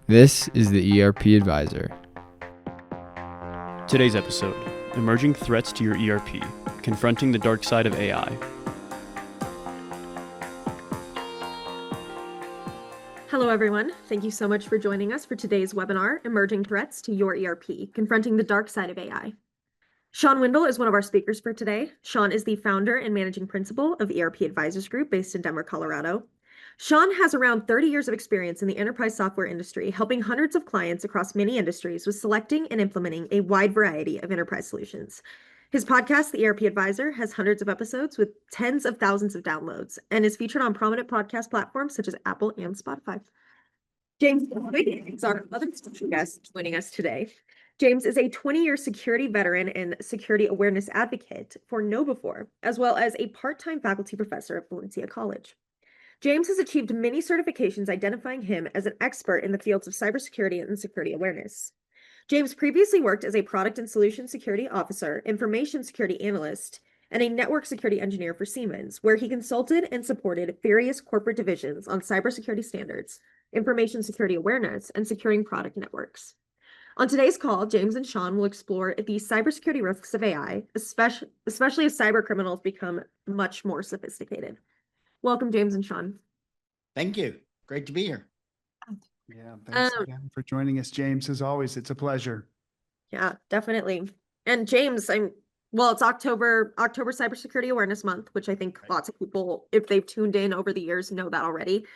This is the ERP Advisor. Today's episode, Emerging Threats to Your ERP, Confronting the Dark Side of AI. Hello, everyone. Thank you so much for joining us for today's webinar, Emerging Threats to Your ERP, Confronting the Dark Side of AI. Shawn Windle is one of our speakers for today. Shawn is the founder and managing principal of ERP Advisors Group based in Denver, Colorado. Shawn has around 30 years of experience in the enterprise software industry, helping hundreds of clients across many industries with selecting and implementing a wide variety of enterprise solutions. His podcast, The ERP Advisor, has hundreds of episodes with tens of thousands of downloads and is featured on prominent podcast platforms such as Apple and Spotify. James McQuiggan is our other special guest joining us today. James is a 20-year security veteran and security awareness advocate for KnowBe4, as well as a part-time faculty professor at Valencia College. James has achieved many certifications identifying him as an expert in the fields of cybersecurity and security awareness. James previously worked as a product and solution security officer, information security analyst, and a network security engineer for Siemens, where he consulted and supported various corporate divisions on cybersecurity standards, information security awareness, and securing product networks. On today's call, James and Shawn will explore the cybersecurity risks of AI, especially as cyber criminals become much more sophisticated. Welcome, James and Shawn. Thank you. Great to be here. Yeah, thanks again for joining us, James. As always, it's a pleasure. Yeah, definitely. And James, it's October Cybersecurity Awareness Month, which I think lots of people, if they've tuned in over the years, know that already.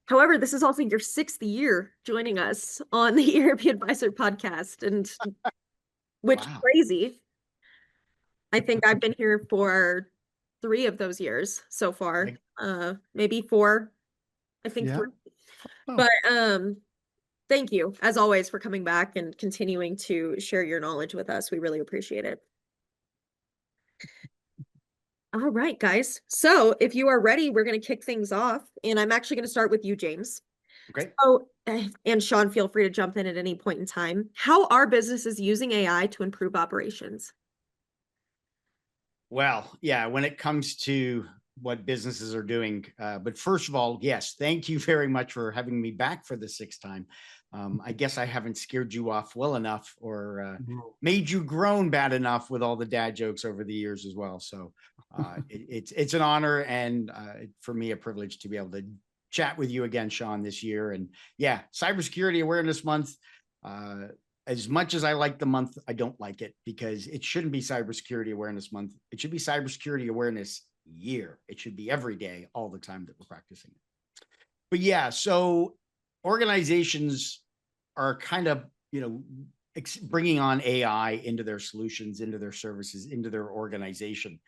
However, this is also your 6th year joining us on the ERP Advisor podcast, and which Wow. crazy. I think I've been here for 3 of those years so far, maybe 4. I think 3. Oh. But thank you, as always, for coming back and continuing to share your knowledge with us. We really appreciate it. All right, guys. So if you are ready, we're going to kick things off. And I'm actually going to start with you, James. Okay. So, and Shawn, feel free to jump in at any point in time. How are businesses using AI to improve operations? Well, yeah, when it comes to what businesses are doing, but first of all, yes, thank you very much for having me back for the 6th time. I guess I haven't scared you off well enough or made you groan bad enough with all the dad jokes over the years as well. So it's an honor and for me, a privilege to be able to chat with you again, Shawn, this year. And yeah, Cybersecurity Awareness Month. As much as I like the month, I don't like it because it shouldn't be Cybersecurity Awareness Month. It should be Cybersecurity Awareness Year. It should be every day, all the time that we're practicing it. But yeah, so organizations are kind of, bringing on AI into their solutions, into their services, into their organization.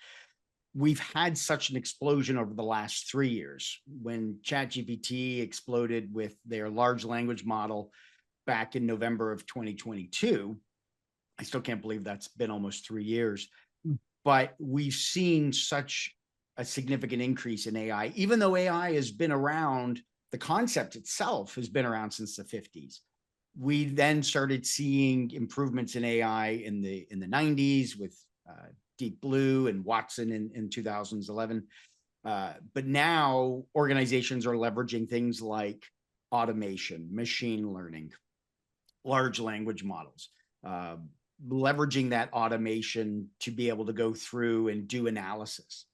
We've had such an explosion over the last 3 years. When ChatGPT exploded with their large language model back in November of 2022, I still can't believe that's been almost 3 years, but we've seen such a significant increase in AI, even though AI has been around, the concept itself has been around since the 50s. We then started seeing improvements in AI in the 90s with Deep Blue and Watson in 2011. But now organizations are leveraging things like automation, machine learning, large language models, leveraging that automation to be able to go through and do analysis.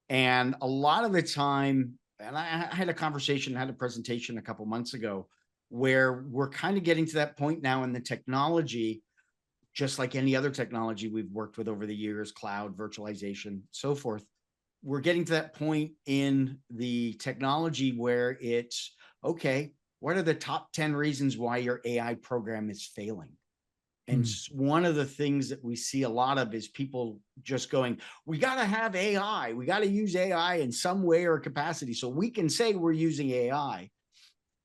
And a lot of the time, and I had a presentation a couple months ago where we're kind of getting to that point now in the technology, just like any other technology we've worked with over the years, cloud, virtualization, so forth. We're getting to that point in the technology where it's, okay, what are the top 10 reasons why your AI program is failing? And one of the things that we see a lot of is people just going, we got to have AI. We got to use AI in some way or capacity. So we can say we're using AI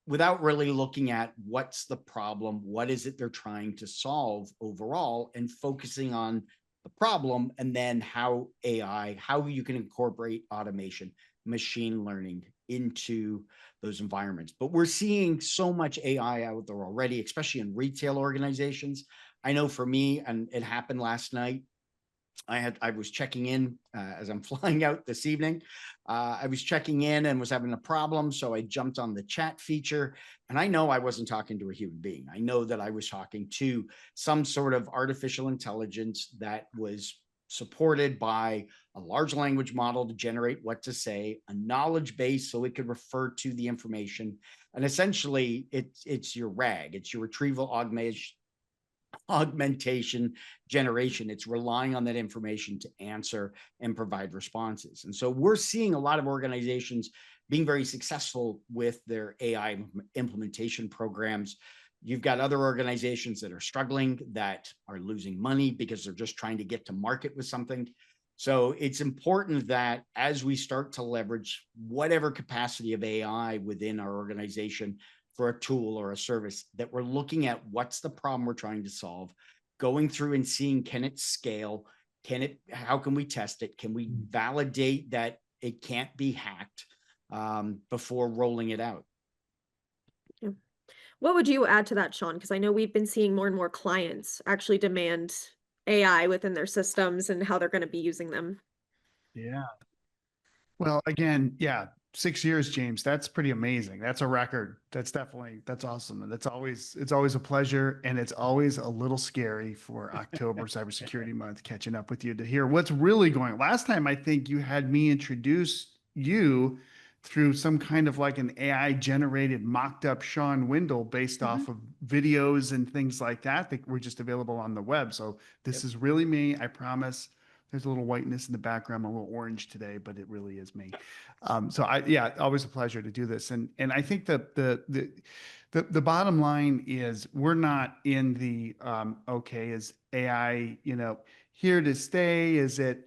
without really looking at what's the problem, what is it they're trying to solve overall, and focusing on the problem and then how you can incorporate automation, machine learning into those environments. But we're seeing so much AI out there already, especially in retail organizations. I know for me, and it happened last night, I was checking in as I'm flying out this evening. I was checking in and was having a problem. So I jumped on the chat feature, and I know I wasn't talking to a human being. I know that I was talking to some sort of artificial intelligence that was supported by a large language model to generate what to say, a knowledge base so it could refer to the information. And essentially it's your RAG, it's your retrieval augmentation generation. It's relying on that information to answer and provide responses. And so we're seeing a lot of organizations being very successful with their AI implementation programs. You've got other organizations that are struggling, that are losing money because they're just trying to get to market with something. So it's important that as we start to leverage whatever capacity of AI within our organization for a tool or a service, that we're looking at what's the problem we're trying to solve, going through and seeing, can it scale? How can we test it? Can we validate that it can't be hacked before rolling it out? Yeah. What would you add to that, Shawn? Because I know we've been seeing more and more clients actually demand AI within their systems and how they're going to be using them. Yeah. Well, again, yeah, 6 years, James. That's pretty amazing. That's a record. That's awesome. And it's always a pleasure. And it's always a little scary for October Cybersecurity Month, catching up with you to hear what's really going on. Last time, I think you had me introduce you through some kind of like an AI generated mocked up Shawn Windle based off of videos and things like that were just available on the web. So this is really me. I promise. There's a little whiteness in the background, a little orange today, but it really is me. Yeah, always a pleasure to do this. And I think that the bottom line is we're not in the okay, is AI, here to stay? Is it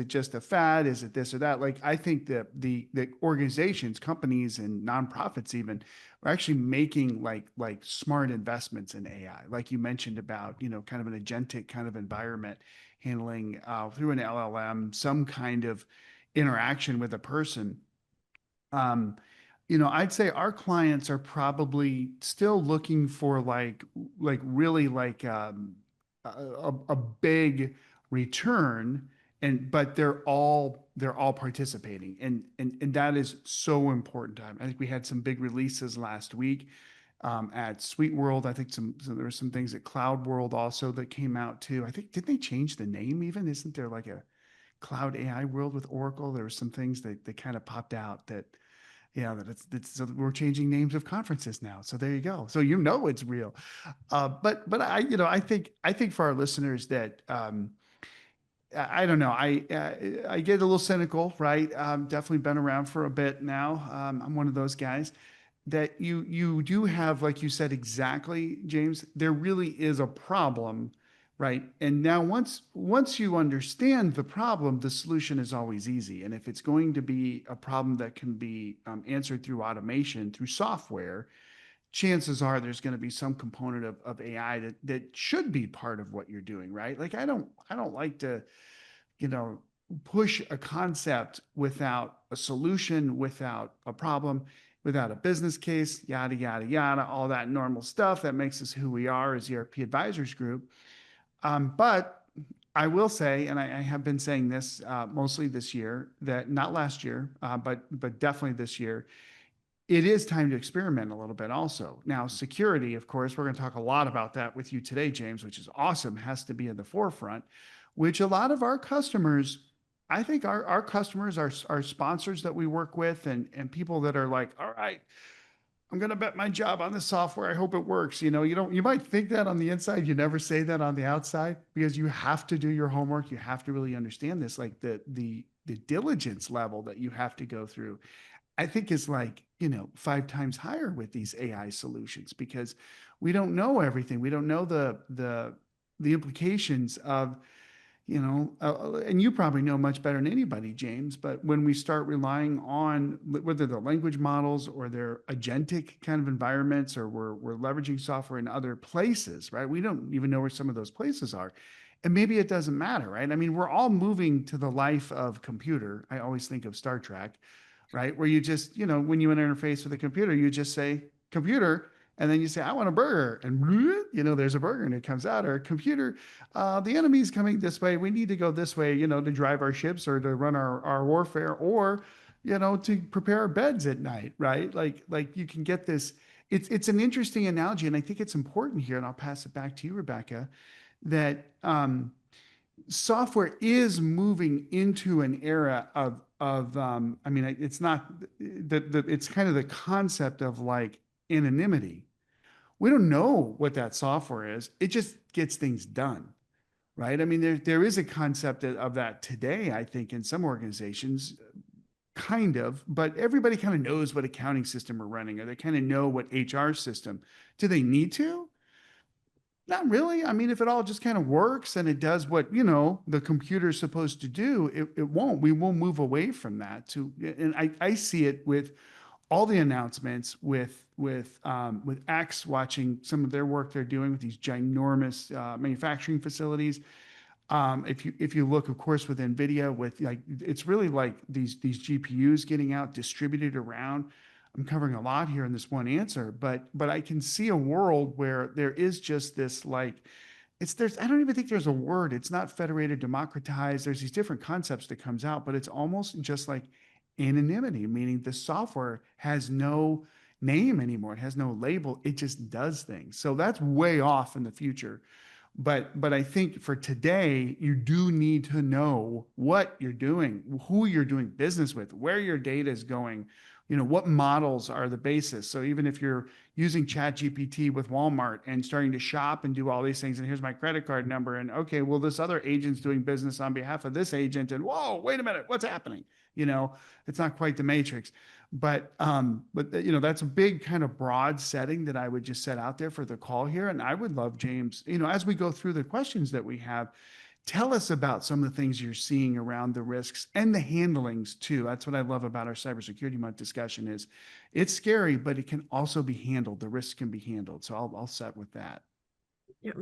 just a fad? Is it this or that? Like, I think that the organizations, companies, and nonprofits even are actually making like smart investments in AI. Like you mentioned about, kind of an agentic kind of environment, handling through an LLM, some kind of interaction with a person. I'd say our clients are probably still looking for really a big return, but they're all participating, and that is so important. I think we had some big releases last week at Sweet World. I think there were some things at Cloud World also that came out too. I think, did they change the name even? Isn't there like a Cloud AI World with Oracle? There were some things that kind of popped out that, so we're changing names of conferences now. So there you go. So it's real. But I think for our listeners that I don't know. I get a little cynical, right? Definitely been around for a bit now. I'm one of those guys that you do have, like you said exactly, James, there really is a problem, right? And now once you understand the problem, the solution is always easy. And if it's going to be a problem that can be answered through automation, through software, chances are there's going to be some component of AI that should be part of what you're doing, right? Like I don't like to, push a concept without a solution, without a problem, without a business case, yada, yada, yada, all that normal stuff that makes us who we are as ERP Advisors Group. But I will say, and I have been saying this mostly this year, that not last year, but definitely this year, it is time to experiment a little bit also. Now, security, of course, we're going to talk a lot about that with you today, James, which is awesome, has to be in the forefront, which a lot of our customers, I think our customers, our sponsors that we work with, and people that are like, all right, I'm going to bet my job on the software. I hope it works. You might think that on the inside, you never say that on the outside, because you have to do your homework. You have to really understand this, like the diligence level that you have to go through, I think is 5 times higher with these AI solutions, because we don't know everything. We don't know the implications of, and you probably know much better than anybody, James, but when we start relying on whether they're language models or they're agentic kind of environments, or we're leveraging software in other places, right? We don't even know where some of those places are. And maybe it doesn't matter, right? I mean, we're all moving to the life of computer. I always think of Star Trek, right? Where you just, when you interface with a computer, you just say, computer, And then you say, I want a burger. And, there's a burger and it comes out. Or computer, the enemy's coming this way. We need to go this way, to drive our ships or to run our warfare or, to prepare our beds at night, right? Like you can get this. It's an interesting analogy. And I think it's important here. And I'll pass it back to you, Rebecca, that software is moving into an era of I mean, it's not it's kind of the concept of like anonymity. We don't know what that software is. It just gets things done, right? I mean, there is a concept of that today, I think, in some organizations, kind of, but everybody kind of knows what accounting system we're running, or they kind of know what HR system. Do they need to? Not really. I mean, if it all just kind of works and it does what, the computer's supposed to do, it won't. We will move away from that and I see it with all the announcements with X, watching some of their work they're doing with these ginormous manufacturing facilities. If you look, of course, with NVIDIA, with like, it's really like these GPUs getting out distributed around. I'm covering a lot here in this one answer, but I can see a world where there is just this like, I don't even think there's a word. It's not federated, democratized. There's these different concepts that comes out, but it's almost just like anonymity, meaning the software has no name anymore. It has no label. It just does things. So that's way off in the future. But I think for today, you do need to know what you're doing, who you're doing business with, where your data is going, what models are the basis. So even if you're using ChatGPT with Walmart and starting to shop and do all these things, and here's my credit card number, and okay, well, this other agent's doing business on behalf of this agent, and whoa, wait a minute, what's happening? It's not quite the Matrix. But that's a big kind of broad setting that I would just set out there for the call here. And I would love, James, as we go through the questions that we have, tell us about some of the things you're seeing around the risks and the handlings too. That's what I love about our Cybersecurity Month discussion is it's scary, but it can also be handled. The risks can be handled. So I'll set with that. Yeah.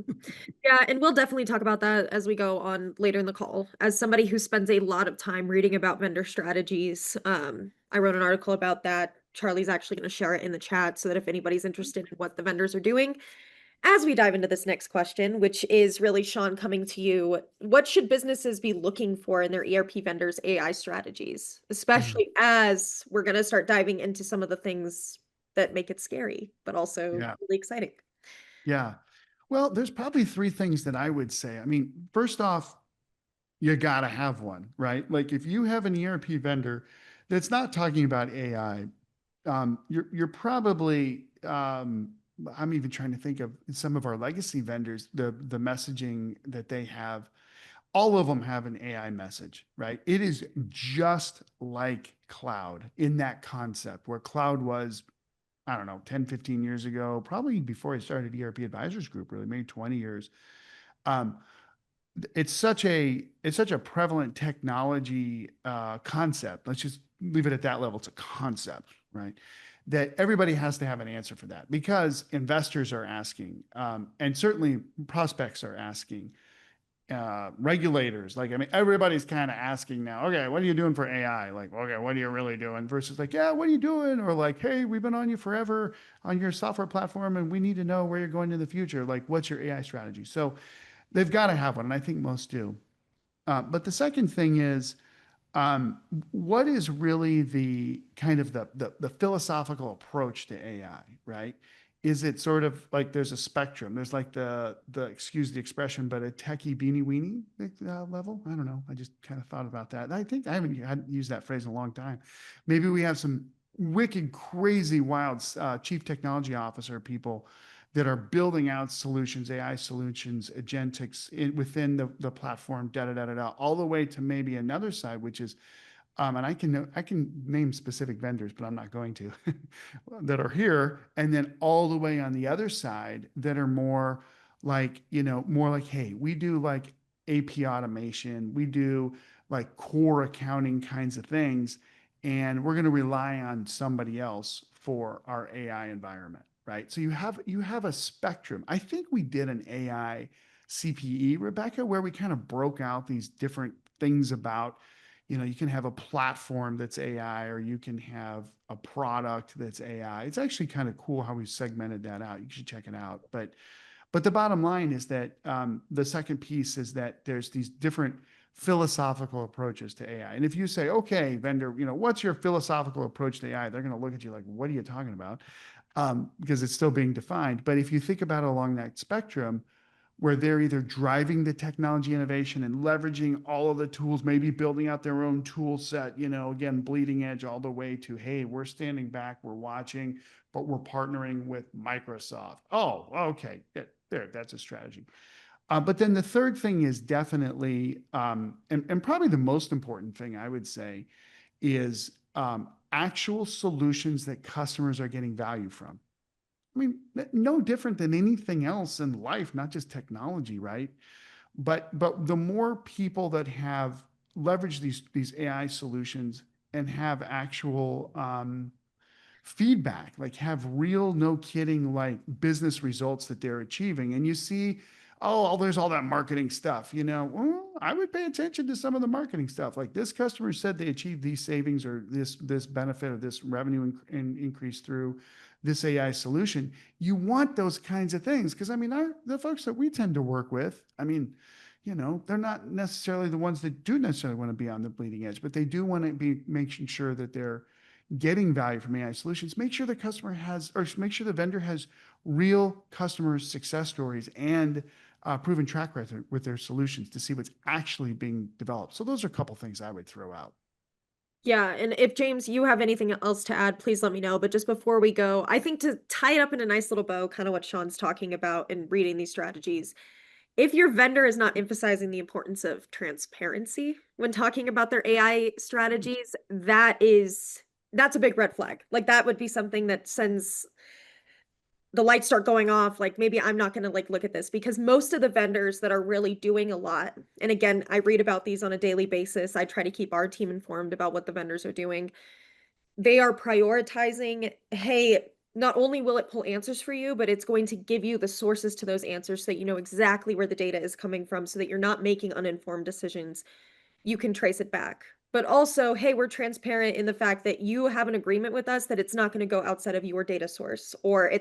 Yeah, and we'll definitely talk about that as we go on later in the call. As somebody who spends a lot of time reading about vendor strategies, I wrote an article about that. Charlie's actually going to share it in the chat so that if anybody's interested in what the vendors are doing, as we dive into this next question, which is really, Shawn, coming to you, what should businesses be looking for in their ERP vendors' AI strategies, especially as we're going to start diving into some of the things that make it scary, but also really exciting? Yeah. Well, there's probably three things that I would say. I mean, first off, you got to have one, right? Like if you have an ERP vendor that's not talking about AI, you're probably, I'm even trying to think of some of our legacy vendors, the messaging that they have, all of them have an AI message, right? It is just like cloud in that concept where cloud was, I don't know, 10, 15 years ago, probably before I started ERP Advisors Group, really, maybe 20 years. It's such a prevalent technology concept. Let's just leave it at that level. It's a concept, right? That everybody has to have an answer for that because investors are asking, and certainly prospects are asking, regulators. Like, I mean, everybody's kind of asking now, okay, what are you doing for AI? Like, okay, what are you really doing? Versus like, yeah, what are you doing? Or like, hey, we've been on you forever on your software platform and we need to know where you're going in the future. Like, what's your AI strategy? So they've got to have one. And I think most do. But the second thing is, what is really the kind of the philosophical approach to AI, right? Is it sort of like there's a spectrum? There's like the excuse the expression, but a techie beanie weenie level. I don't know. I just kind of thought about that. I think I hadn't used that phrase in a long time. Maybe we have some wicked, crazy, wild chief technology officer people that are building out solutions, AI solutions, agentics within the platform, all the way to maybe another side, which is, and I can name specific vendors, but I'm not going to, that are here, and then all the way on the other side that are more like, hey, we do like AP automation, we do like core accounting kinds of things, and we're going to rely on somebody else for our AI environment. Right. So you have a spectrum. I think we did an AI CPE, Rebecca, where we kind of broke out these different things about, you can have a platform that's AI, or you can have a product that's AI. It's actually kind of cool how we segmented that out. You should check it out. But the bottom line is that the second piece is that there's these different philosophical approaches to AI. And if you say, okay, vendor, what's your philosophical approach to AI? They're going to look at you like, what are you talking about? Because it's still being defined. But if you think about it along that spectrum, where they're either driving the technology innovation and leveraging all of the tools, maybe building out their own tool set, again, bleeding edge all the way to, hey, we're standing back, we're watching, but we're partnering with Microsoft. Oh, okay. There, that's a strategy. But then the third thing is definitely, and probably the most important thing I would say is actual solutions that customers are getting value from. I mean, no different than anything else in life, not just technology, right? But the more people that have leveraged these AI solutions and have actual feedback, like have real, no kidding, like business results that they're achieving, and you see, oh, there's all that marketing stuff, well, I would pay attention to some of the marketing stuff. Like this customer said they achieved these savings or this benefit or this revenue increase through this AI solution. You want those kinds of things because the folks that we tend to work with, they're not necessarily the ones that do necessarily want to be on the bleeding edge, but they do want to be making sure that they're getting value from AI solutions. Make sure the customer has, or make sure the vendor has real customer success stories and proven track record with their solutions to see what's actually being developed. So those are a couple things I would throw out. Yeah, and if James, you have anything else to add, please let me know. But just before we go, I think to tie it up in a nice little bow, kind of what Shawn's talking about in reading these strategies, if your vendor is not emphasizing the importance of transparency when talking about their AI strategies, that's a big red flag. Like that would be something that sends the lights start going off, like maybe I'm not going to look at this, because most of the vendors that are really doing a lot, and again, I read about these on a daily basis. I try to keep our team informed about what the vendors are doing. They are prioritizing, hey, not only will it pull answers for you, but it's going to give you the sources to those answers so that you know exactly where the data is coming from, so that you're not making uninformed decisions. You can trace it back. But also, hey, we're transparent in the fact that you have an agreement with us that it's not going to go outside of your data source, or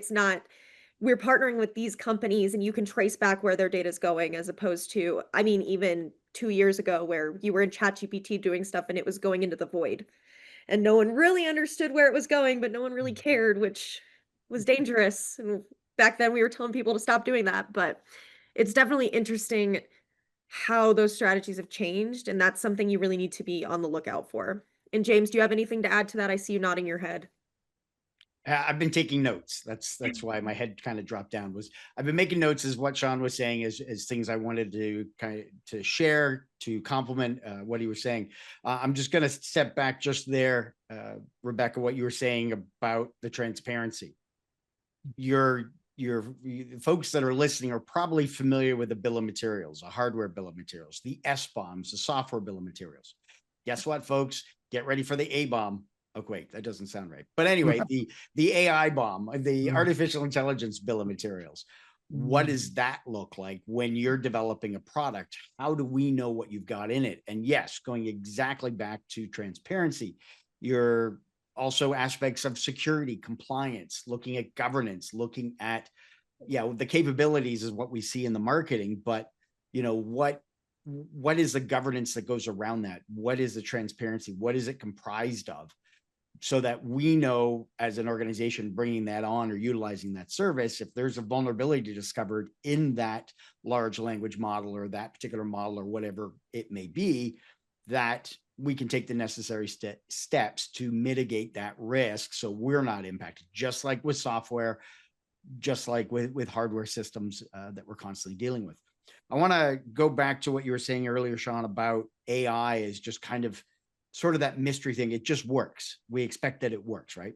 we're partnering with these companies and you can trace back where their data is going, as opposed to, even 2 years ago where you were in ChatGPT doing stuff and it was going into the void and no one really understood where it was going, but no one really cared, which was dangerous. And back then we were telling people to stop doing that, but it's definitely interesting how those strategies have changed, and that's something you really need to be on the lookout for. And James, do you have anything to add to that? I see you nodding your head. I've been taking notes. That's why my head kind of dropped down. I've been making notes as what Shawn was saying is things I wanted to to share, to complement what he was saying. I'm just going to step back just there, Rebecca, what you were saying about the transparency. Your folks that are listening are probably familiar with a bill of materials, a hardware bill of materials, the SBOMs, the software bill of materials. Guess what, folks? Get ready for the A bomb. Oh, wait, that doesn't sound right. But anyway, the AI bomb, the artificial intelligence bill of materials. What does that look like when you're developing a product? How do we know what you've got in it? And yes, going exactly back to transparency, you're also aspects of security, compliance, looking at governance, looking at, the capabilities is what we see in the marketing, but what is the governance that goes around that? What is the transparency? What is it comprised of? So that we know as an organization bringing that on or utilizing that service, if there's a vulnerability discovered in that large language model or that particular model or whatever it may be, that we can take the necessary steps to mitigate that risk so we're not impacted, just like with software, just like with hardware systems that we're constantly dealing with. I want to go back to what you were saying earlier, Shawn, about AI is just kind of sort of that mystery thing. It just works. We expect that it works, right?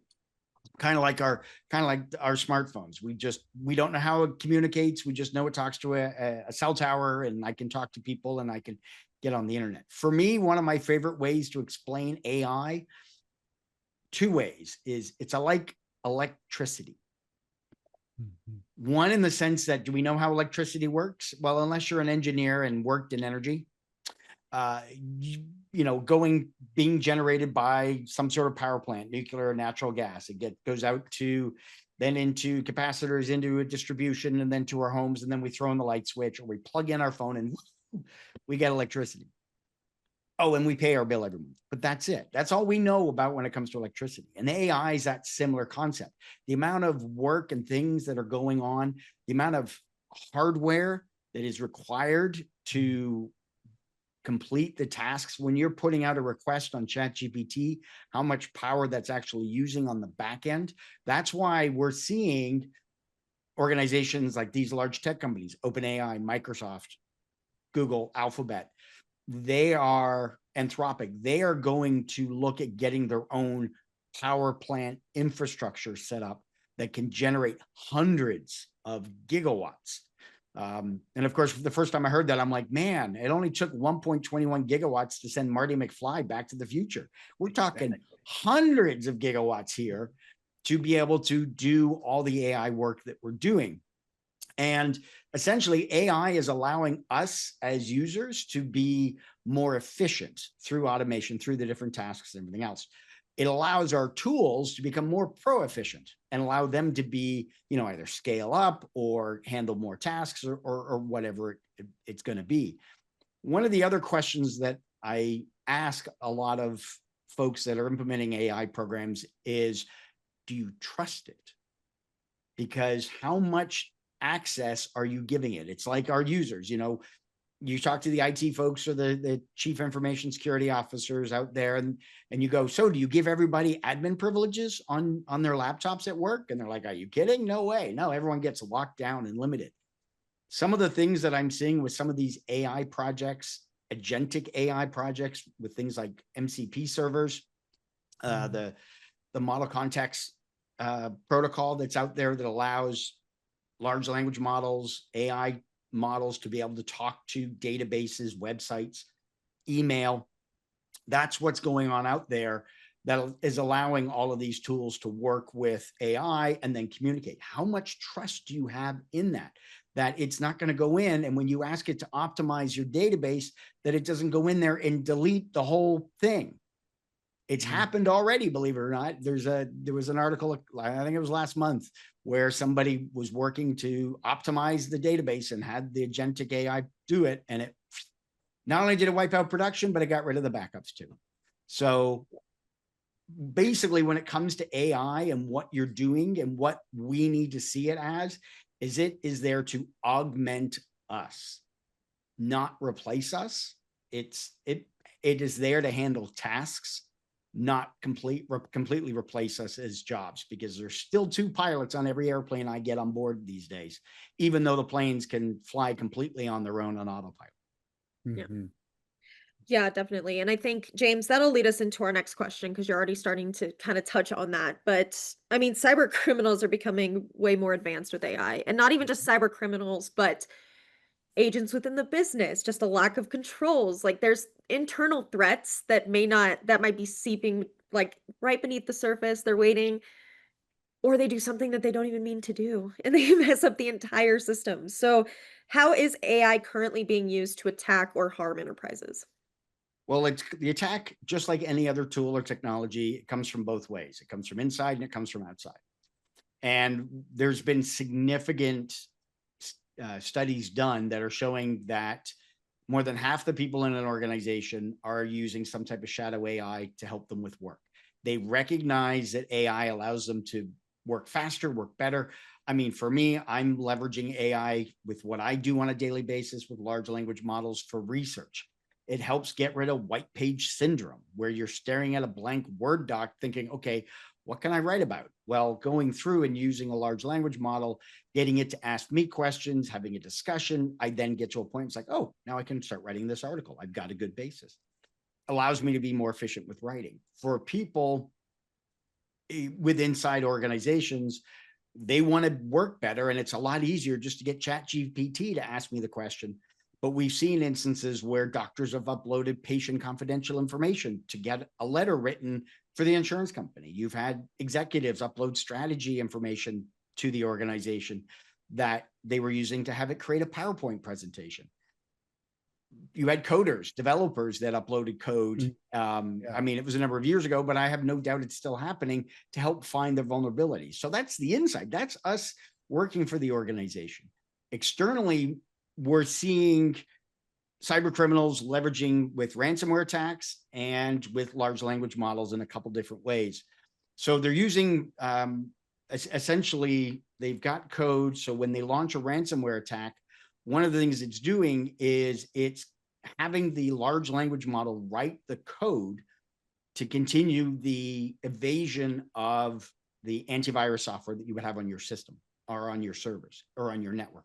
Kind of like our smartphones. We don't know how it communicates. We just know it talks to a cell tower, and I can talk to people and I can get on the internet. For me, one of my favorite ways to explain AI, two ways, is it's like electricity. One, in the sense that, do we know how electricity works? Well, unless you're an engineer and worked in energy, being generated by some sort of power plant, nuclear or natural gas. It goes out then into capacitors, into a distribution, and then to our homes. And then we throw in the light switch, or we plug in our phone and we get electricity. Oh, and we pay our bill every month, but that's it. That's all we know about when it comes to electricity. And AI is that similar concept. The amount of work and things that are going on, the amount of hardware that is required to complete the tasks. When you're putting out a request on ChatGPT, how much power that's actually using on the back end. That's why we're seeing organizations like these large tech companies, OpenAI, Microsoft, Google, Alphabet, Anthropic, they are going to look at getting their own power plant infrastructure set up that can generate hundreds of gigawatts. And of course, the first time I heard that, I'm like, man, it only took 1.21 gigawatts to send Marty McFly back to the future. We're talking hundreds of gigawatts here to be able to do all the AI work that we're doing. And essentially, AI is allowing us as users to be more efficient through automation, through the different tasks and everything else. It allows our tools to become more pro-efficient and allow them to be, either scale up or handle more tasks or whatever it's going to be. One of the other questions that I ask a lot of folks that are implementing AI programs is, do you trust it? Because how much access are you giving it? It's like our users, you talk to the IT folks or the chief information security officers out there, and you go, so do you give everybody admin privileges on their laptops at work? And they're like, are you kidding? No way. No, everyone gets locked down and limited. Some of the things that I'm seeing with some of these AI projects, agentic AI projects with things like MCP servers, the model context protocol that's out there that allows large language models, AI models to be able to talk to databases, websites, email. That's what's going on out there that is allowing all of these tools to work with AI and then communicate. How much trust do you have in that? That it's not going to go in, and when you ask it to optimize your database, that it doesn't go in there and delete the whole thing. It's happened already, believe it or not. There was an article, I think it was last month, where somebody was working to optimize the database and had the agentic AI do it. And it not only did it wipe out production, but it got rid of the backups too. So basically, when it comes to AI and what you're doing and what we need to see it as, is it is there to augment us, not replace us. It is there to handle tasks, not completely replace us as jobs, because there's still 2 pilots on every airplane I get on board these days, even though the planes can fly completely on their own on autopilot. Mm-hmm. Yeah, definitely. And I think, James, that'll lead us into our next question, because you're already starting to kind of touch on that. But I mean, cyber criminals are becoming way more advanced with AI, and not even just cyber criminals, but agents within the business, just a lack of controls. Like, there's internal threats that might be seeping like right beneath the surface. They're waiting, or they do something that they don't even mean to do, and they mess up the entire system. So how is AI currently being used to attack or harm enterprises? Well, it's the attack, just like any other tool or technology, it comes from both ways. It comes from inside and it comes from outside. And there's been significant studies done that are showing that more than half the people in an organization are using some type of shadow AI to help them with work. They recognize that AI allows them to work faster, work better. I mean, for me, I'm leveraging AI with what I do on a daily basis with large language models for research. It helps get rid of white page syndrome, where you're staring at a blank Word doc thinking, okay, what can I write about? Well, going through and using a large language model, getting it to ask me questions, having a discussion, I then get to a point, it's like, oh, now I can start writing this article. I've got a good basis. Allows me to be more efficient with writing. For people with inside organizations, they want to work better, and it's a lot easier just to get ChatGPT to ask me the question. But we've seen instances where doctors have uploaded patient confidential information to get a letter written for the insurance company. You've had executives upload strategy information to the organization that they were using to have it create a PowerPoint presentation. you had coders, developers that uploaded code. Yeah. I mean, it was a number of years ago, but I have no doubt it's still happening to help find the vulnerabilities. So that's the inside. That's us working for the organization. Externally, we're seeing cyber criminals leveraging with ransomware attacks and with large language models in a couple different ways. So they're using essentially, they've got code. So when they launch a ransomware attack, one of the things it's doing is it's having the large language model write the code to continue the evasion of the antivirus software that you would have on your system or on your servers or on your network.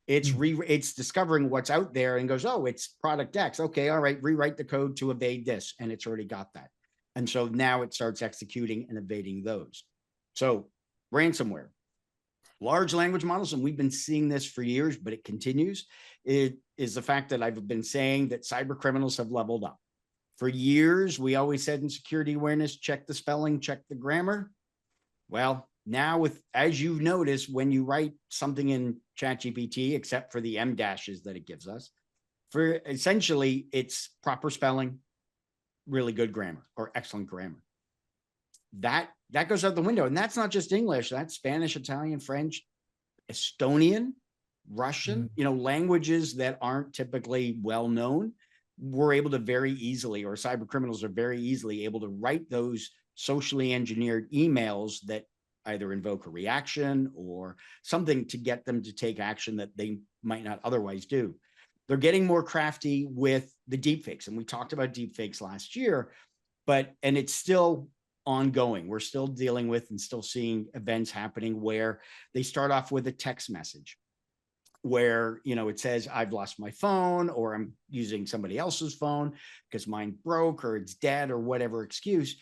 It's discovering what's out there and goes, oh, it's product X. Okay, all right, rewrite the code to evade this, and it's already got that. And so now it starts executing and evading those. So ransomware, large language models, and we've been seeing this for years, but it continues. It is the fact that I've been saying that cyber criminals have leveled up. For years, we always said in security awareness, check the spelling, check the grammar. Well, now with, as you've noticed, when you write something in ChatGPT, except for the M dashes that it gives us, for essentially it's proper spelling, really good grammar or excellent grammar. That goes out the window. And that's not just English, that's Spanish, Italian, French, Estonian, Russian, languages that aren't typically well known. We're able to very easily, or cyber criminals are very easily able to write those socially engineered emails that either invoke a reaction or something to get them to take action that they might not otherwise do. They're getting more crafty with the deepfakes. And we talked about deepfakes last year, and it's still ongoing. We're still dealing with and still seeing events happening where they start off with a text message where, it says, I've lost my phone, or I'm using somebody else's phone because mine broke or it's dead or whatever excuse,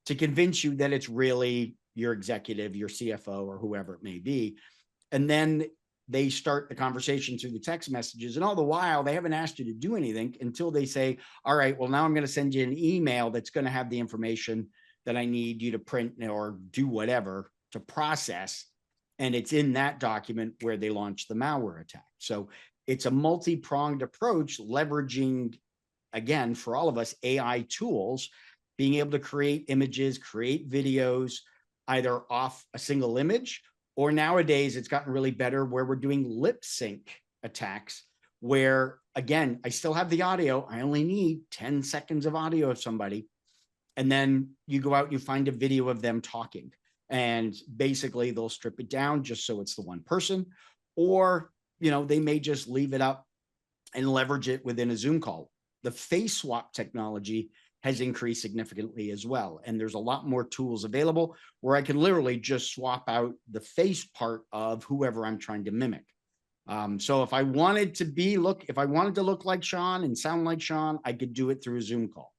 to convince you that it's really your executive, your CFO, or whoever it may be. And then they start the conversation through the text messages. And all the while, they haven't asked you to do anything until they say, all right, well, now I'm going to send you an email that's going to have the information that I need you to print or do whatever to process. And it's in that document where they launch the malware attack. So it's a multi-pronged approach, leveraging, again, for all of us, AI tools, being able to create images, create videos, either off a single image, or nowadays it's gotten really better where we're doing lip sync attacks where, again, I still have the audio. I only need 10 seconds of audio of somebody. And then you go out and you find a video of them talking. And basically they'll strip it down just so it's the one person, or, they may just leave it up and leverage it within a Zoom call. The face swap technology has increased significantly as well. And there's a lot more tools available where I can literally just swap out the face part of whoever I'm trying to mimic. So if I wanted to look like Shawn and sound like Shawn, I could do it through a Zoom call.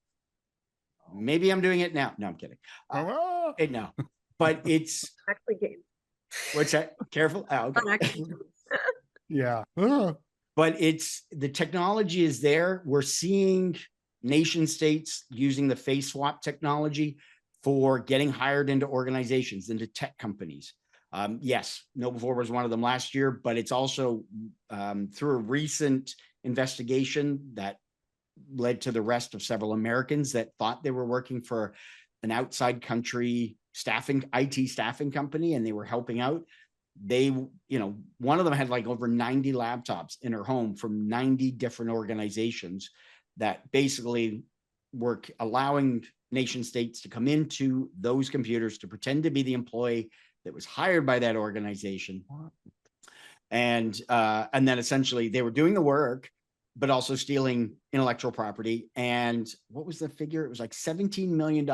Maybe I'm doing it now. No, I'm kidding. No, but it's Actually, games. What's that? Careful. Oh, okay. Yeah. But it's, the technology is there. We're seeing nation states using the face swap technology for getting hired into organizations, into tech companies. Yes, KnowBe4 was one of them last year, but it's also through a recent investigation that led to the arrest of several Americans that thought they were working for an outside country IT staffing company, and they were helping out. They, one of them had like over 90 laptops in her home from 90 different organizations that basically were allowing nation states to come into those computers to pretend to be the employee that was hired by that organization. And then essentially they were doing the work, but also stealing intellectual property. And what was the figure? It was like $17 million,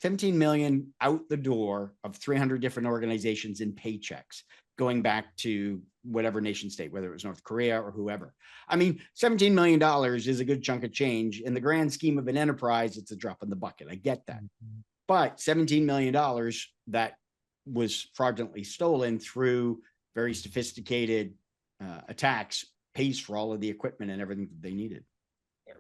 17 million out the door of 300 different organizations in paychecks, going back to whatever nation state, whether it was North Korea or whoever. I mean, $17 million is a good chunk of change. In the grand scheme of an enterprise, it's a drop in the bucket. I get that. But $17 million that was fraudulently stolen through very sophisticated attacks pays for all of the equipment and everything that they needed. Yeah.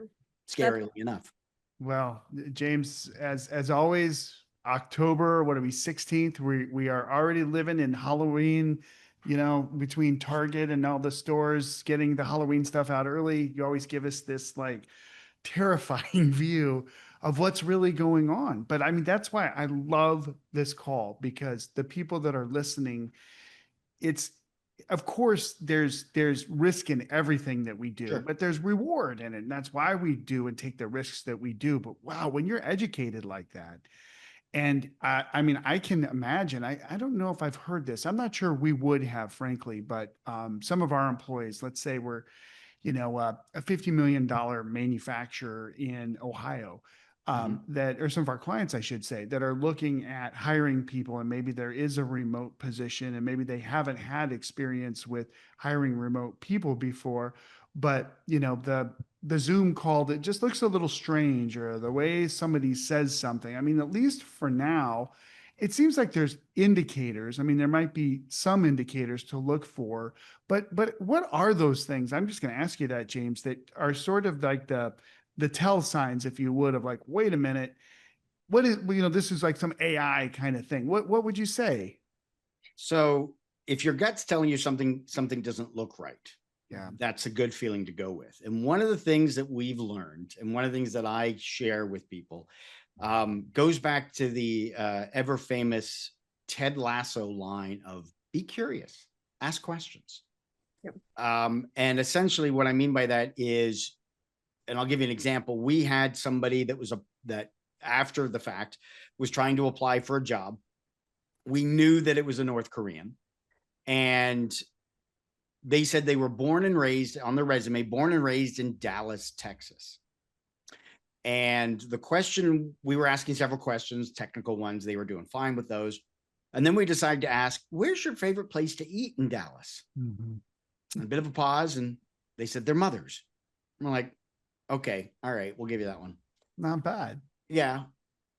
Scarily enough. Well, James, as always, October, what are we, 16th? We are already living in Halloween between Target and all the stores getting the Halloween stuff out early, you always give us this like terrifying view of what's really going on. But I mean, that's why I love this call, because the people that are listening, it's, of course, there's risk in everything that we do, Sure. but there's reward in it. And that's why we do and take the risks that we do. But wow, when you're educated like that, and I mean, I can imagine, I don't know if I've heard this. I'm not sure we would have, frankly, but some of our employees, let's say we're, a $50 million manufacturer in Ohio, that, or some of our clients, I should say, that are looking at hiring people, and maybe there is a remote position, and maybe they haven't had experience with hiring remote people before, but the Zoom call that just looks a little strange, or the way somebody says something. I mean, at least for now, it seems like there's indicators. I mean, there might be some indicators to look for, but what are those things? I'm just going to ask you that, James, that are sort of like the tell signs, if you would, of like, wait a minute, what is, this is like some AI kind of thing. What would you say? So if your gut's telling you something doesn't look right, Yeah. that's a good feeling to go with. And one of the things that we've learned, and one of the things that I share with people, goes back to the ever famous Ted Lasso line of be curious, ask questions. Yep. And essentially what I mean by that is, and I'll give you an example. We had somebody that after the fact was trying to apply for a job. We knew that it was a North Korean, and they said they were born and raised on their resume, born and raised in Dallas, Texas. And the question, we were asking several questions, technical ones. They were doing fine with those. And then we decided to ask, where's your favorite place to eat in Dallas? A bit of a pause. And they said their mother's. And we're like, okay, all right, we'll give you that one. Not bad. Yeah.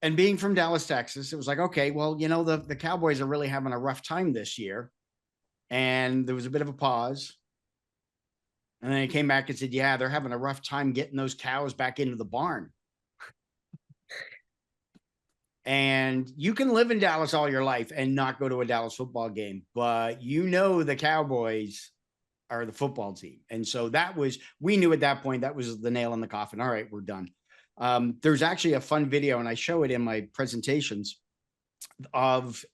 And being from Dallas, Texas, it was like, okay, well, the Cowboys are really having a rough time this year. And there was a bit of a pause. And then he came back and said, yeah, they're having a rough time getting those cows back into the barn. And you can live in Dallas all your life and not go to a Dallas football game, but the Cowboys are the football team. And so we knew at that point that was the nail in the coffin. All right, we're done. There's actually a fun video, and I show it in my presentations, of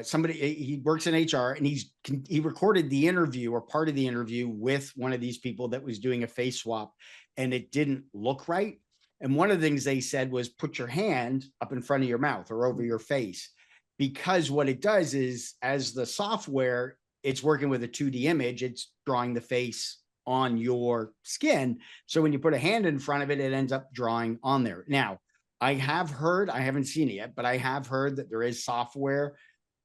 somebody, he works in HR, and he recorded the interview, or part of the interview, with one of these people that was doing a face swap, and it didn't look right. And one of the things they said was, put your hand up in front of your mouth or over your face, because what it does is, as the software, it's working with a 2D image, it's drawing the face on your skin. So when you put a hand in front of it, it ends up drawing on there. Now, I have heard, I haven't seen it yet, but I have heard that there is software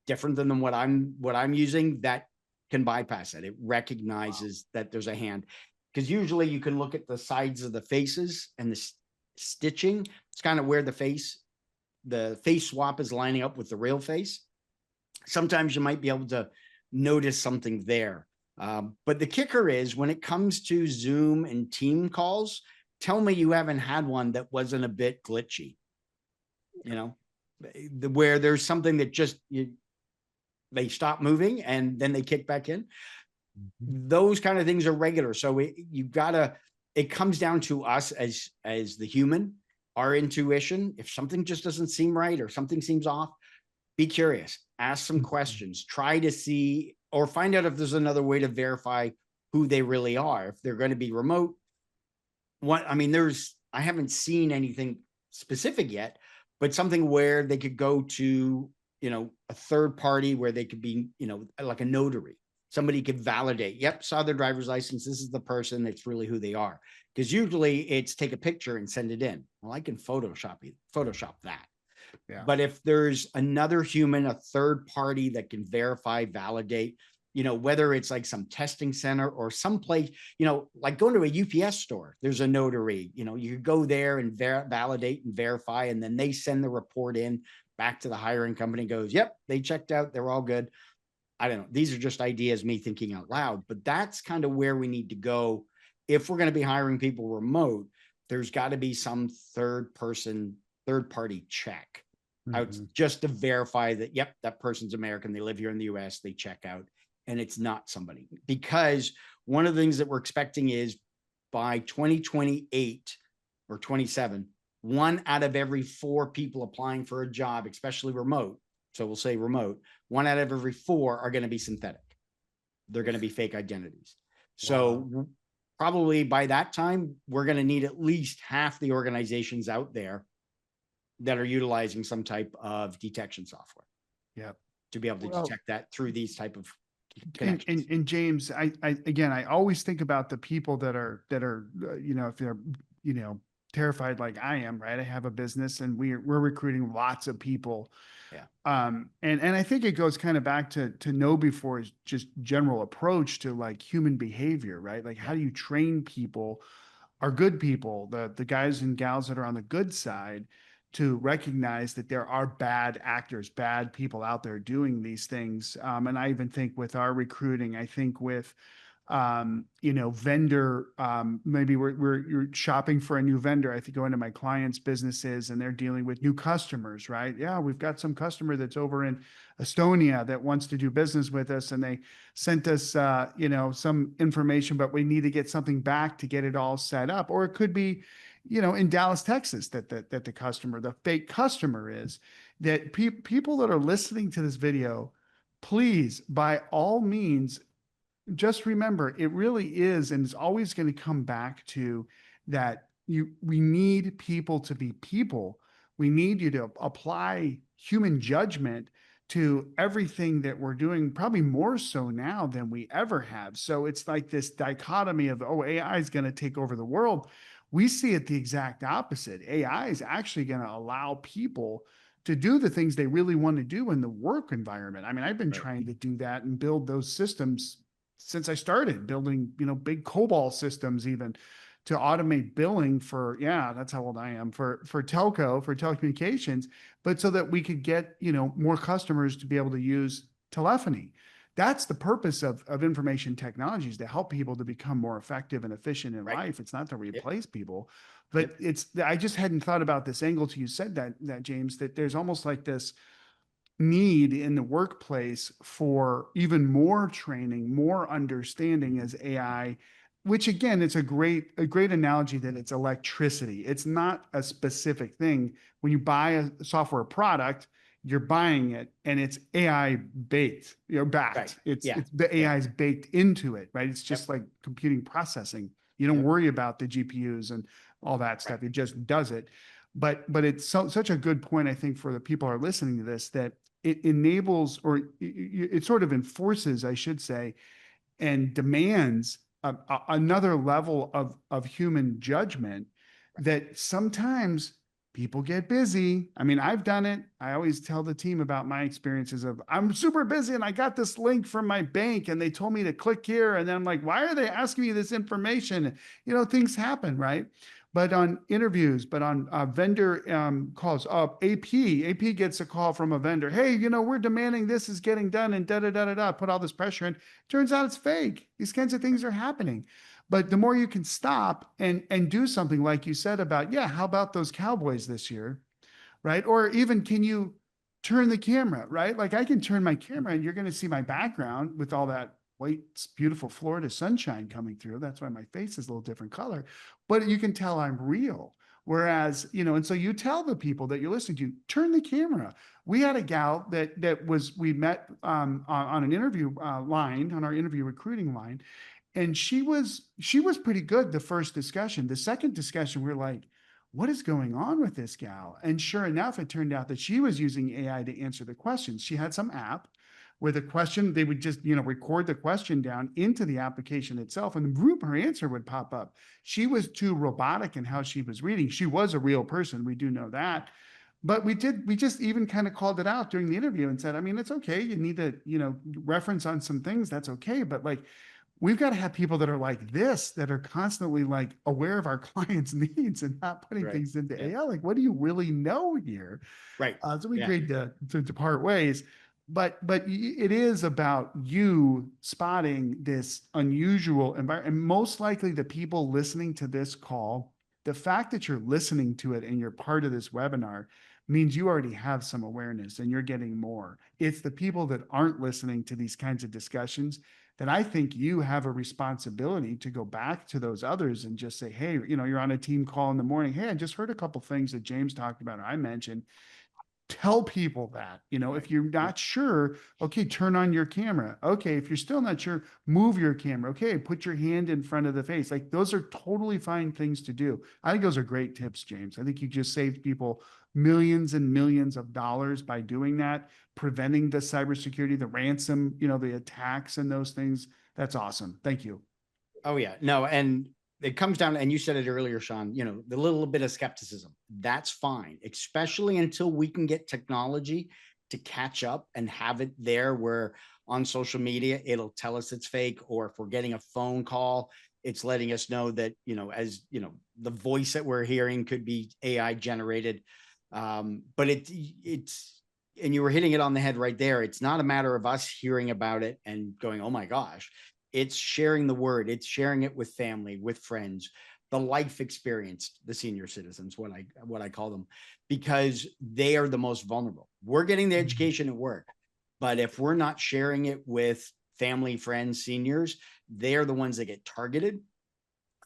different than what I'm using that can bypass it. It recognizes that there's a hand, because usually you can look at the sides of the faces and the stitching. It's kind of where the face swap is lining up with the real face. Sometimes you might be able to notice something there. But the kicker is, when it comes to Zoom and team calls, tell me you haven't had one that wasn't a bit glitchy, where there's something that just, they stop moving and then they kick back in. Those kind of things are regular. So it comes down to us as the human, our intuition. If something just doesn't seem right or something seems off, be curious, ask some questions, try to see, or find out if there's another way to verify who they really are. If they're going to be remote, I haven't seen anything specific yet, but something where they could go to, a third party, where they could be, like a notary. Somebody could validate, yep, saw their driver's license, this is the person, it's really who they are. Because usually it's take a picture and send it in. Well, I can Photoshop that. Yeah. But if there's another human, a third party that can verify, validate, whether it's like some testing center or someplace, like going to a UPS store, there's a notary, you could go there and validate and verify, and then they send the report in back to the hiring company, goes, yep, they checked out, they're all good. I don't know. These are just ideas, me thinking out loud, but that's kind of where we need to go. If we're going to be hiring people remote, there's got to be some third party check. out Mhm. just to verify that, yep, that person's American, they live here in the US, they check out, and it's not somebody. Because one of the things that we're expecting is by 2028 or 27, 1 out of every 4 people applying for a job, especially remote, so we'll say remote, 1 out of every 4 are going to be synthetic. They're going to be fake identities. So probably by that time, we're going to need at least half the organizations out there that are utilizing some type of detection software. Yep. To be able to Well, detect that through these type of And, connections. and James, again, I always think about the people that are, if they're, terrified like I am, right? I have a business and we're recruiting lots of people. Yeah. And I think it goes kind of back to know before is just general approach to like human behavior, right? Like how do you train people, our good people, the guys and gals that are on the good side, to recognize that there are bad actors, bad people out there doing these things. And I even think with our recruiting, I think with, vendor, maybe you're shopping for a new vendor. I think go into my clients' businesses and they're dealing with new customers, right? Yeah, we've got some customer that's over in Estonia that wants to do business with us, and they sent us, some information, but we need to get something back to get it all set up. Or it could be, in Dallas, Texas, that the customer, the fake customer is. That people that are listening to this video, please, by all means, just remember, it really is, and it's always going to come back to that we need people to be people. We need you to apply human judgment to everything that we're doing, probably more so now than we ever have. So it's like this dichotomy of, oh, AI is going to take over the world. We see it the exact opposite. AI is actually going to allow people to do the things they really want to do in the work environment. I mean, I've been trying to do that and build those systems since I started building, big COBOL systems, even to automate billing for, that's how old I am, for telco, for telecommunications, but so that we could get, more customers to be able to use telephony. That's the purpose of information technologies, to help people to become more effective and efficient in life. It's not to replace people, but I just hadn't thought about this angle till you said that James, that there's almost like this need in the workplace for even more training, more understanding as AI, which again, it's a great analogy that it's electricity. It's not a specific thing. When you buy a software product, you're buying it and it's AI baked, backed. Right. It's the AI is baked into it, right? It's just like computing processing. You don't worry about the GPUs and all that stuff. It just does it. But it's such a good point, I think, for the people who are listening to this, that it enables, or it sort of enforces, I should say, and demands another level of human judgment that sometimes people get busy. I mean, I've done it. I always tell the team about my experiences of, I'm super busy and I got this link from my bank and they told me to click here. And then I'm like, why are they asking me this information? Things happen, right? But on interviews, but on vendor calls, AP gets a call from a vendor. Hey, we're demanding this is getting done and da-da-da-da-da, put all this pressure in. Turns out it's fake. These kinds of things are happening. But the more you can stop and do something like you said about, how about those Cowboys this year, right? Or even, can you turn the camera, right? Like I can turn my camera and you're going to see my background with all that white, beautiful Florida sunshine coming through. That's why my face is a little different color, but you can tell I'm real. Whereas, and so you tell the people that you're listening to, turn the camera. We had a gal we met on an interview line, on our interview recruiting line. And she was pretty good the first discussion. The second discussion, we're like, what is going on with this gal? And sure enough, it turned out that she was using AI to answer the questions. She had some app where the question, they would just, record the question down into the application itself, and her answer would pop up. She was too robotic in how she was reading. She was a real person. We do know that. But we just even kind of called it out during the interview and said, I mean, it's okay. You need to, reference on some things. That's okay. But like, we've got to have people that are like this, that are constantly like aware of our clients' needs and not putting things into AI. Like, what do you really know here? Right. So we agreed to part ways. But it is about you spotting this unusual environment. And most likely the people listening to this call, the fact that you're listening to it and you're part of this webinar means you already have some awareness and you're getting more. It's the people that aren't listening to these kinds of discussions that I think you have a responsibility to go back to those others and just say, hey, you're on a team call in the morning. Hey, I just heard a couple things that James talked about or I mentioned. Tell people that, if you're not sure, okay, turn on your camera. Okay, if you're still not sure, move your camera. Okay, put your hand in front of the face. Like, those are totally fine things to do. I think those are great tips, James. I think you just saved people millions and millions of dollars by doing that, preventing the cybersecurity, the ransom, the attacks and those things. That's awesome. Thank you. Oh yeah, no, and it comes down, and you said it earlier, Shawn, the little bit of skepticism. That's fine, especially until we can get technology to catch up and have it there where on social media, it'll tell us it's fake, or if we're getting a phone call, it's letting us know that, the voice that we're hearing could be AI generated. But it's, and you were hitting it on the head right there. It's not a matter of us hearing about it and going, oh my gosh. It's sharing the word. It's sharing it with family, with friends, the life experience, the senior citizens, what I call them, because they are the most vulnerable. We're getting the education at work, but if we're not sharing it with family, friends, seniors, they're the ones that get targeted.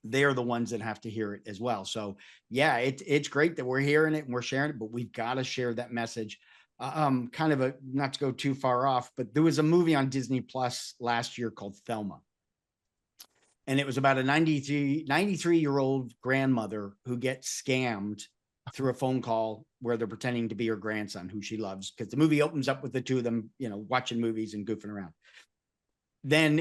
They're the ones that have to hear it as well. So yeah, it's great that we're hearing it and we're sharing it, but we've got to share that message. Kind of not to go too far off, but there was a movie on Disney Plus last year called Thelma. And it was about a 93-year-old grandmother who gets scammed through a phone call where they're pretending to be her grandson, who she loves, because the movie opens up with the two of them, watching movies and goofing around. Then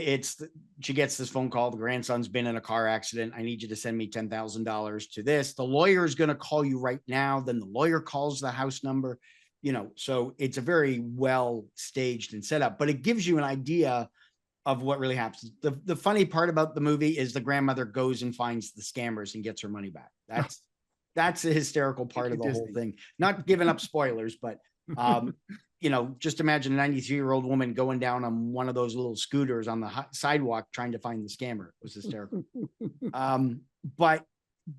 she gets this phone call. The grandson's been in a car accident. I need you to send me $10,000 to this. The lawyer is going to call you right now. Then the lawyer calls the house number. So it's a very well staged and set up, but it gives you an idea of what really happens. The funny part about the movie is the grandmother goes and finds the scammers and gets her money back. That's the hysterical part of the whole thing. Not giving up spoilers, but just imagine a 93-year-old woman going down on one of those little scooters on the sidewalk trying to find the scammer. It was hysterical.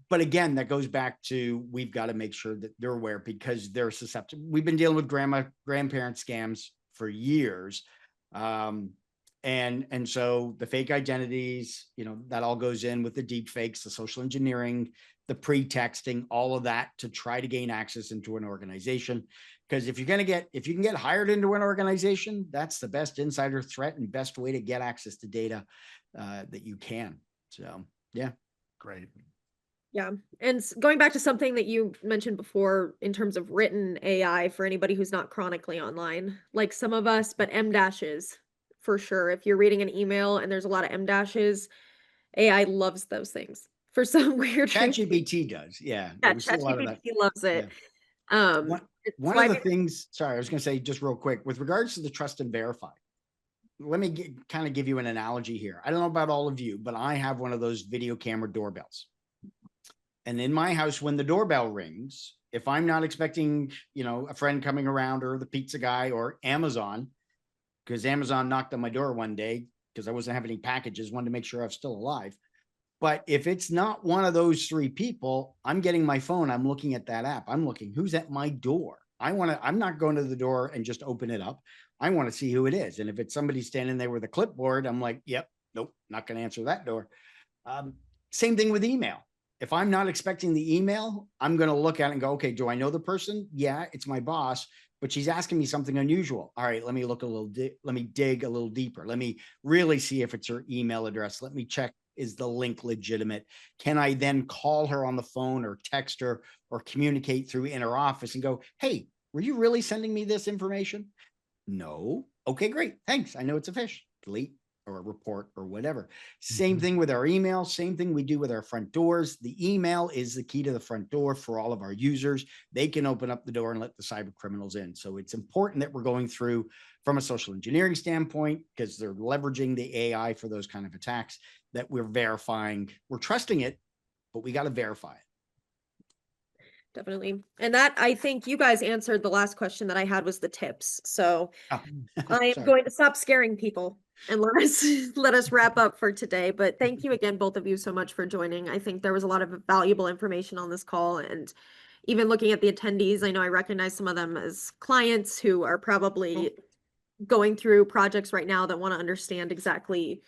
But again, that goes back to, we've got to make sure that they're aware, because they're susceptible. We've been dealing with grandparent scams for years. And so the fake identities, that all goes in with the deep fakes, the social engineering, the pre-texting, all of that to try to gain access into an organization. Because if you can get hired into an organization, that's the best insider threat and best way to get access to data that you can. So, yeah. Great. Yeah. And going back to something that you mentioned before in terms of written AI for anybody who's not chronically online, like some of us, but M dashes for sure. If you're reading an email and there's a lot of M dashes, AI loves those things for some weird reason. ChatGPT does. Yeah. Yeah, ChatGPT loves it. Yeah. One of the I things, sorry, I was going to say just real quick with regards to the trust and verify. Let me kind of give you an analogy here. I don't know about all of you, but I have one of those video camera doorbells. And in my house, when the doorbell rings, if I'm not expecting, a friend coming around or the pizza guy or Amazon, because Amazon knocked on my door one day because I wasn't having any packages, wanted to make sure I was still alive. But if it's not one of those three people, I'm getting my phone. I'm looking at that app. I'm looking, who's at my door? I'm not going to the door and just open it up. I want to see who it is. And if it's somebody standing there with a clipboard, I'm like, yep, nope, not going to answer that door. Same thing with email. If I'm not expecting the email, I'm going to look at it and go, okay, do I know the person? Yeah, it's my boss, but she's asking me something unusual. All right, let me look let me dig a little deeper. Let me really see if it's her email address. Let me check, is the link legitimate? Can I then call her on the phone or text her or communicate through in her office and go, hey, were you really sending me this information? No. Okay, great. Thanks. I know it's a fish. Delete or a report or whatever. Same thing with our email. Same thing we do with our front doors. The email is the key to the front door for all of our users. They can open up the door and let the cyber criminals in. So it's important that we're going through from a social engineering standpoint, because they're leveraging the AI for those kind of attacks, that we're verifying. We're trusting it, but we got to verify it. Definitely. And that, I think you guys answered the last question that I had, was the tips. So I am going to stop scaring people and let us wrap up for today. But thank you again, both of you, so much for joining. I think there was a lot of valuable information on this call, and even looking at the attendees, I know I recognize some of them as clients who are probably going through projects right now that want to understand exactly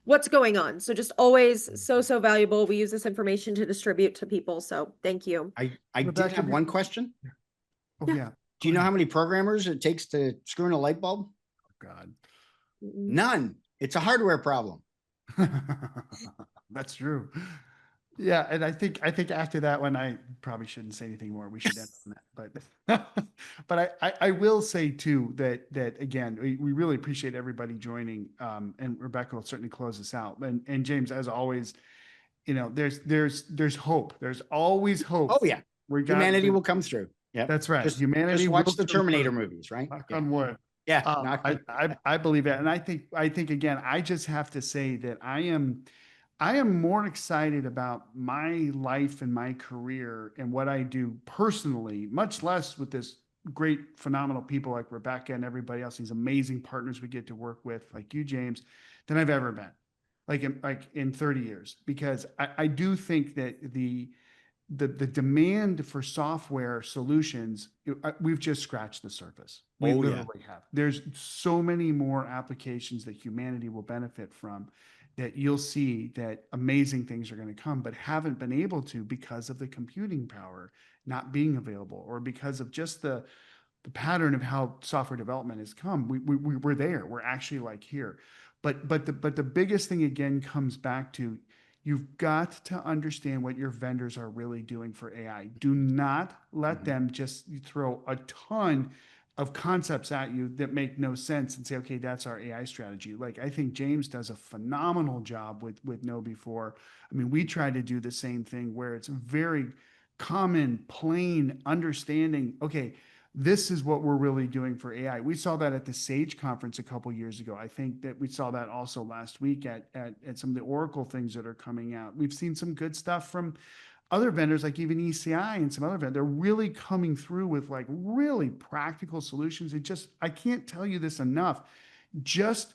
what's going on. So just always so valuable. We use this information to distribute to people. So thank you. I did Rebecca, have one question. Oh, Yeah. yeah. Do you know how many programmers it takes to screw in a light bulb? Oh, God. None. It's a hardware problem. That's true. Yeah, and I think after that one, I probably shouldn't say anything more. We should end on that. But I will say too that again, we really appreciate everybody joining. And Rebecca will certainly close us out. And James, as always, there's hope. There's always hope. Oh yeah, humanity will come through. Yeah, That's right. Just Humanity watch will the come Terminator through. movies, right? Knock Yeah. on wood. Yeah, I believe that, and I think again, I just have to say that I am more excited about my life and my career and what I do personally, much less with this great, phenomenal people like Rebecca and everybody else, these amazing partners we get to work with, like you, James, than I've ever been, like in 30 years, because I do think that the demand for software solutions, we've just scratched the surface. We Oh, yeah. literally have. There's so many more applications that humanity will benefit from, that you'll see that amazing things are going to come, but haven't been able to because of the computing power not being available, or because of just the pattern of how software development has come. We're there. We're actually like here. But the biggest thing again comes back to, you've got to understand what your vendors are really doing for AI. Do not let them just throw a ton of concepts at you that make no sense and say, okay, that's our AI strategy. Like, I think James does a phenomenal job with KnowBe4. I mean, we try to do the same thing where it's very common, plain understanding. Okay, this is what we're really doing for AI. We saw that at the SAGE conference a couple years ago. I think that we saw that also last week at some of the Oracle things that are coming out. We've seen some good stuff from other vendors, like even ECI and some other vendors. They're really coming through with like really practical solutions. I can't tell you this enough. Just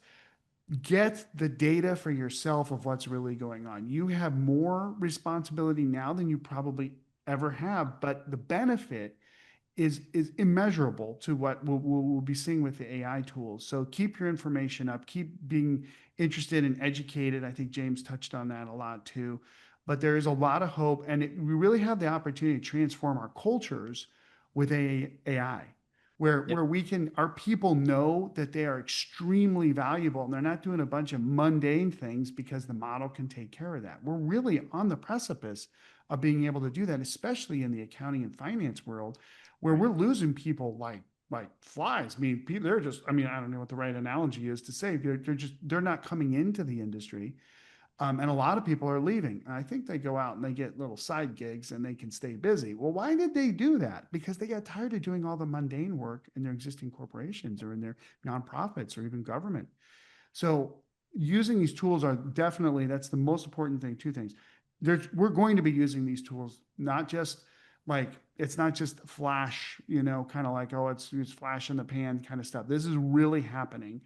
get the data for yourself of what's really going on. You have more responsibility now than you probably ever have, but the benefit is immeasurable to what we'll be seeing with the AI tools. So keep your information up, keep being interested and educated. I think James touched on that a lot too. But there is a lot of hope, and we really have the opportunity to transform our cultures with AI, where our people know that they are extremely valuable, and they're not doing a bunch of mundane things because the model can take care of that. We're really on the precipice of being able to do that, especially in the accounting and finance world, where we're losing people like flies. I mean, people, I don't know what the right analogy is to say. They're not coming into the industry. And a lot of people are leaving. And I think they go out and they get little side gigs and they can stay busy. Well, why did they do that? Because they got tired of doing all the mundane work in their existing corporations or in their nonprofits or even government. So using these tools are definitely, that's the most important thing. Two things. We're going to be using these tools, not just like, it's not just flash, kind of like, oh, it's flash in the pan kind of stuff. This is really happening.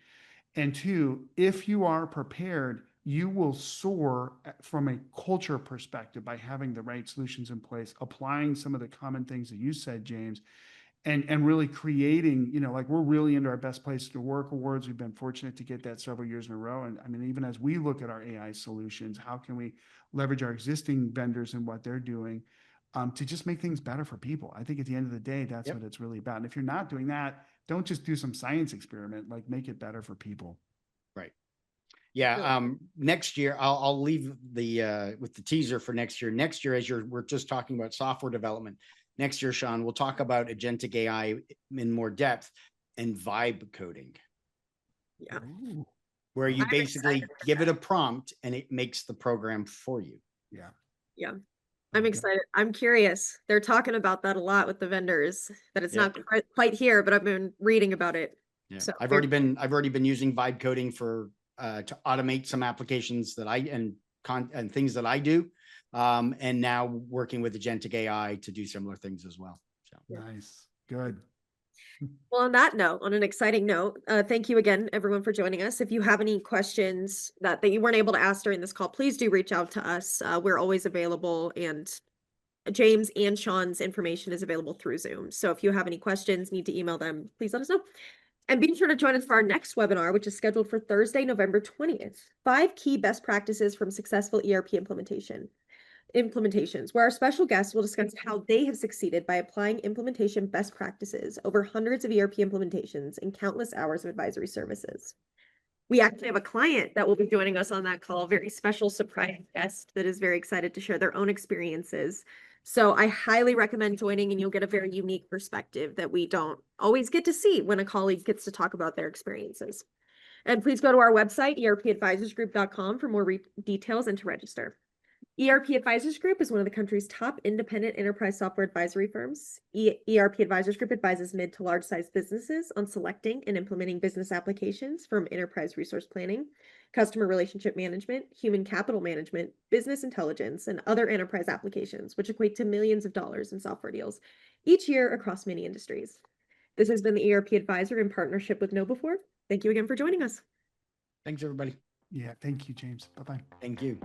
And two, if you are prepared, you will soar from a culture perspective by having the right solutions in place, applying some of the common things that you said, James, and really creating, like, we're really into our Best Place to Work awards. We've been fortunate to get that several years in a row. And I mean, even as we look at our AI solutions, how can we leverage our existing vendors and what they're doing to just make things better for people? I think at the end of the day, that's what it's really about. And if you're not doing that, don't just do some science experiment, like make it better for people. Right. Yeah. Next year, I'll leave with the teaser for next year. Next year, we're just talking about software development. Next year, Shawn, we'll talk about agentic AI in more depth and vibe coding. Yeah. Where you basically give it a prompt and it makes the program for you. Yeah. Yeah. I'm excited. I'm curious. They're talking about that a lot with the vendors, that it's not quite here, but I've been reading about it. Yeah. So I've already been using vibe coding to automate some applications that and things that I do. And now working with agentic AI to do similar things as well. So. Nice. Good. Well, on that note, on an exciting note, thank you again, everyone, for joining us. If you have any questions that you weren't able to ask during this call, please do reach out to us. We're always available and James and Sean's information is available through Zoom. So if you have any questions, need to email them, please let us know. And be sure to join us for our next webinar, which is scheduled for Thursday, November 20th. 5 key best practices from successful ERP implementations, where our special guests will discuss how they have succeeded by applying implementation best practices over hundreds of ERP implementations and countless hours of advisory services. We actually have a client that will be joining us on that call, a very special surprise guest that is very excited to share their own experiences. So I highly recommend joining, and you'll get a very unique perspective that we don't always get to see when a colleague gets to talk about their experiences. And please go to our website, erpadvisorsgroup.com, for more details and to register. ERP Advisors Group is one of the country's top independent enterprise software advisory firms. ERP Advisors Group advises mid to large-sized businesses on selecting and implementing business applications from enterprise resource planning, customer relationship management, human capital management, business intelligence, and other enterprise applications, which equate to millions of dollars in software deals each year across many industries. This has been the ERP Advisor in partnership with KnowBe4. Thank you again for joining us. Thanks, everybody. Yeah, thank you, James. Bye-bye. Thank you.